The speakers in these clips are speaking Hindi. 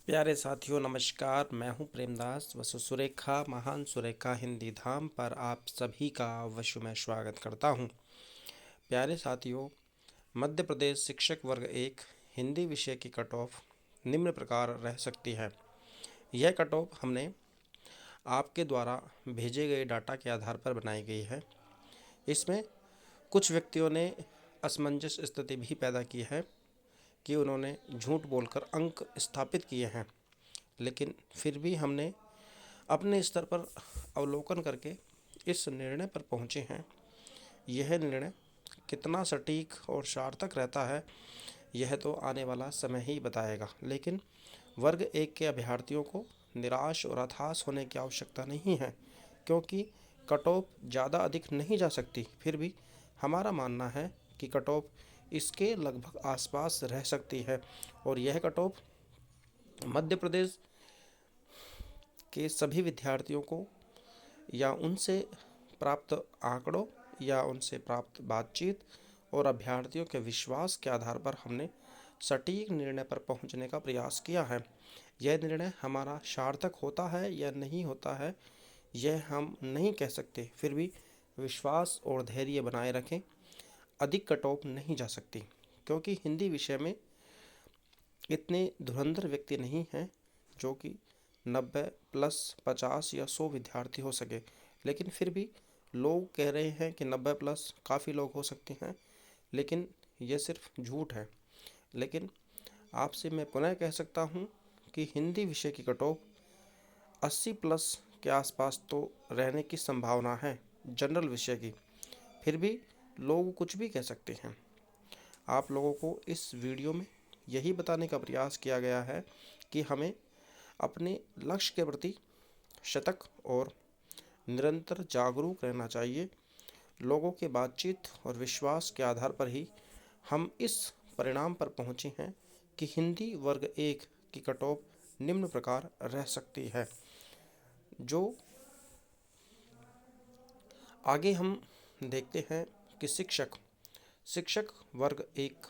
प्यारे साथियों नमस्कार। मैं हूं प्रेमदास। वसु सुरेखा महान सुरेखा हिंदी धाम पर आप सभी का अवश्य मैं स्वागत करता हूं। प्यारे साथियों, मध्य प्रदेश शिक्षक वर्ग 1 हिंदी विषय की कट ऑफ निम्न प्रकार रह सकती है। यह कट ऑफ हमने आपके द्वारा भेजे गए डाटा के आधार पर बनाई गई है। इसमें कुछ व्यक्तियों ने असमंजस स्थिति भी पैदा की है कि उन्होंने झूठ बोलकर अंक स्थापित किए हैं, लेकिन फिर भी हमने अपने स्तर पर अवलोकन करके इस निर्णय पर पहुँचे हैं। यह निर्णय कितना सटीक और सार्थक रहता है यह तो आने वाला समय ही बताएगा, लेकिन वर्ग 1 के अभ्यर्थियों को निराश और हताश होने की आवश्यकता नहीं है, क्योंकि कट ऑफ ज़्यादा अधिक नहीं जा सकती। फिर भी हमारा मानना है कि कट ऑफ इसके लगभग आसपास रह सकती है और यह कट ऑफ मध्य प्रदेश के सभी विद्यार्थियों को या उनसे प्राप्त आंकड़ों या उनसे प्राप्त बातचीत और अभ्यर्थियों के विश्वास के आधार पर हमने सटीक निर्णय पर पहुंचने का प्रयास किया है। यह निर्णय हमारा सार्थक होता है या नहीं होता है यह हम नहीं कह सकते, फिर भी विश्वास और धैर्य बनाए रखें। अधिक कट ऑफ नहीं जा सकती, क्योंकि हिंदी विषय में इतने धुरंधर व्यक्ति नहीं हैं जो कि 90 प्लस 50 या 100 विद्यार्थी हो सके। लेकिन फिर भी लोग कह रहे हैं कि 90 प्लस काफ़ी लोग हो सकते हैं, लेकिन यह सिर्फ झूठ है। लेकिन आपसे मैं पुनः कह सकता हूं कि हिंदी विषय की कट ऑफ 80 प्लस के आसपास तो रहने की संभावना है जनरल विषय की। फिर भी लोग कुछ भी कह सकते हैं। आप लोगों को इस वीडियो में यही बताने का प्रयास किया गया है कि हमें अपने लक्ष्य के प्रति सतर्क और निरंतर जागरूक रहना चाहिए। लोगों के बातचीत और विश्वास के आधार पर ही हम इस परिणाम पर पहुँचे हैं कि हिंदी वर्ग 1 की कट ऑफ निम्न प्रकार रह सकती है। जो आगे हम देखते हैं कि शिक्षक वर्ग 1,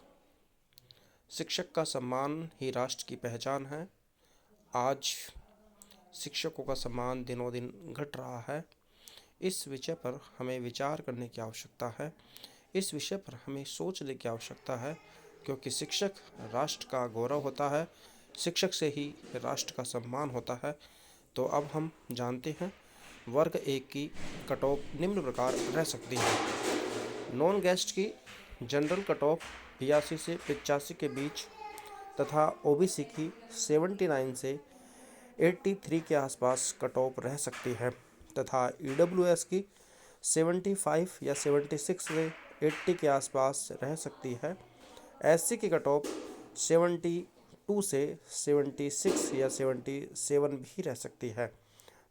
शिक्षक का सम्मान ही राष्ट्र की पहचान है। आज शिक्षकों का सम्मान दिनों दिन घट रहा है। इस विषय पर हमें विचार करने की आवश्यकता है। इस विषय पर हमें सोचने की आवश्यकता है, क्योंकि शिक्षक राष्ट्र का गौरव होता है। शिक्षक से ही राष्ट्र का सम्मान होता है। तो अब हम जानते हैं वर्ग 1 की कट ऑफ निम्न प्रकार रह सकती है। नॉन गेस्ट की जनरल कट ऑफ 82 से 85 के बीच तथा ओबीसी की 79 से 83 के आसपास कट ऑफ रह सकती है तथा ईडब्ल्यूएस की 75 या 76 से 80 के आसपास रह सकती है। एससी की कट ऑफ 72 से 76 या 77 भी रह सकती है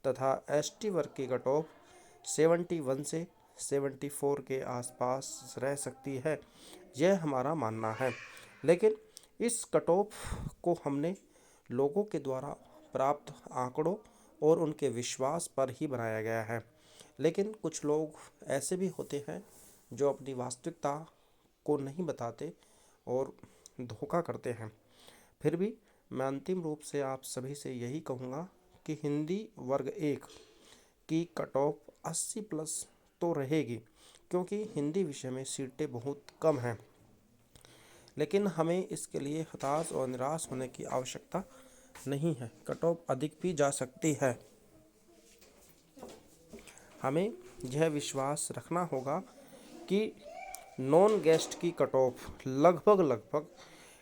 तथा एसटी वर्ग की कट ऑफ 71 से 74 के आसपास रह सकती है। यह हमारा मानना है, लेकिन इस कट ऑफ को हमने लोगों के द्वारा प्राप्त आंकड़ों और उनके विश्वास पर ही बनाया गया है। लेकिन कुछ लोग ऐसे भी होते हैं जो अपनी वास्तविकता को नहीं बताते और धोखा करते हैं। फिर भी मैं अंतिम रूप से आप सभी से यही कहूँगा कि हिंदी वर्ग 1 की कट ऑफ 80 प्लस तो रहेगी, क्योंकि हिंदी विषय में सीटें बहुत कम हैं। लेकिन हमें इसके लिए हताश और निराश होने की आवश्यकता नहीं है। कट ऑफ अधिक भी जा सकती है। हमें यह विश्वास रखना होगा कि नॉन गेस्ट की कट ऑफ लगभग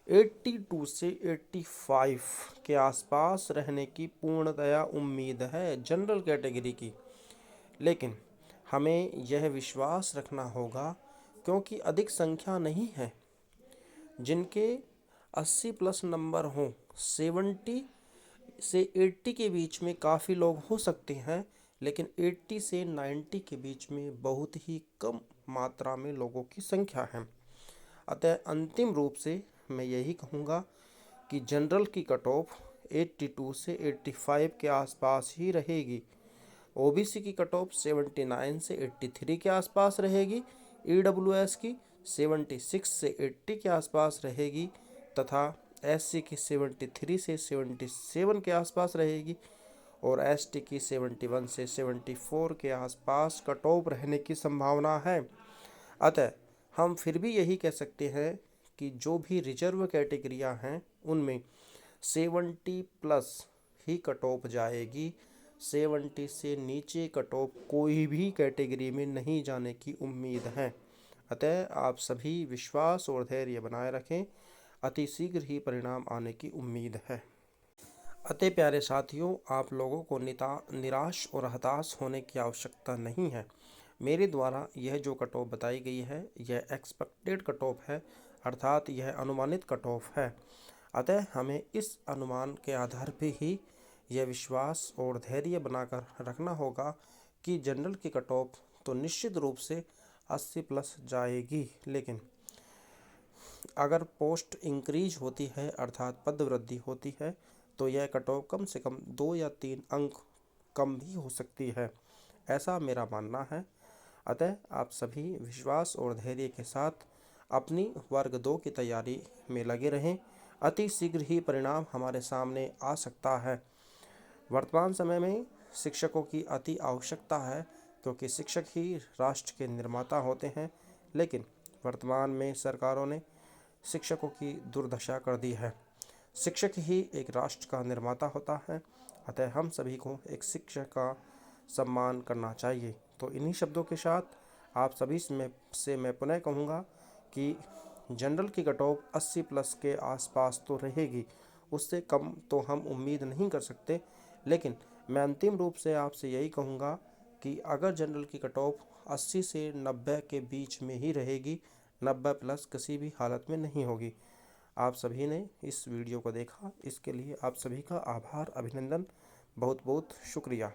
82 से 85 के आसपास रहने की पूर्णतया उम्मीद है जनरल कैटेगरी की। लेकिन हमें यह विश्वास रखना होगा, क्योंकि अधिक संख्या नहीं है जिनके 80 प्लस नंबर हों। 70 से 80 के बीच में काफ़ी लोग हो सकते हैं, लेकिन 80 से 90 के बीच में बहुत ही कम मात्रा में लोगों की संख्या है। अतः अंतिम रूप से मैं यही कहूँगा कि जनरल की कट ऑफ 82 से 85 के आसपास ही रहेगी। ओबीसी की कट ऑफ 79 से 83 के आसपास रहेगी। ईडब्ल्यूएस की 76 से 80 के आसपास रहेगी तथा SC की 73 से 77 के आसपास रहेगी और ST की 71 से 74 के आसपास कट ऑफ रहने की संभावना है। अतः हम फिर भी यही कह सकते हैं कि जो भी रिजर्व कैटेगरियां हैं उनमें 70 प्लस ही कट ऑफ जाएगी। 70 से नीचे कट ऑफ कोई भी कैटेगरी में नहीं जाने की उम्मीद है। अतः आप सभी विश्वास और धैर्य बनाए रखें, अति शीघ्र ही परिणाम आने की उम्मीद है। अतः प्यारे साथियों, आप लोगों को निराश और हताश होने की आवश्यकता नहीं है। मेरे द्वारा यह जो कट ऑफ बताई गई है यह एक्सपेक्टेड कट ऑफ है, अर्थात यह अनुमानित कट ऑफ है। अतः हमें इस अनुमान के आधार पर ही यह विश्वास और धैर्य बनाकर रखना होगा कि जनरल की कट ऑफ तो निश्चित रूप से 80 प्लस जाएगी, लेकिन अगर पोस्ट इंक्रीज होती है अर्थात पद वृद्धि होती है तो यह कट ऑफ कम से कम 2 या 3 अंक कम भी हो सकती है, ऐसा मेरा मानना है। अतः आप सभी विश्वास और धैर्य के साथ अपनी वर्ग 2 की तैयारी में लगे रहें। अति शीघ्र ही परिणाम हमारे सामने आ सकता है। वर्तमान समय में शिक्षकों की अति आवश्यकता है, क्योंकि शिक्षक ही राष्ट्र के निर्माता होते हैं, लेकिन वर्तमान में सरकारों ने शिक्षकों की दुर्दशा कर दी है। शिक्षक ही एक राष्ट्र का निर्माता होता है, अतः हम सभी को एक शिक्षक का सम्मान करना चाहिए। तो इन्हीं शब्दों के साथ आप सभी से मैं पुनः कहूँगा कि जनरल की कट ऑफ 80 प्लस के आसपास तो रहेगी, उससे कम तो हम उम्मीद नहीं कर सकते। लेकिन मैं अंतिम रूप से आपसे यही कहूँगा कि अगर जनरल की कट ऑफ 80 से 90 के बीच में ही रहेगी, 90 प्लस किसी भी हालत में नहीं होगी। आप सभी ने इस वीडियो को देखा, इसके लिए आप सभी का आभार, अभिनंदन, बहुत बहुत शुक्रिया।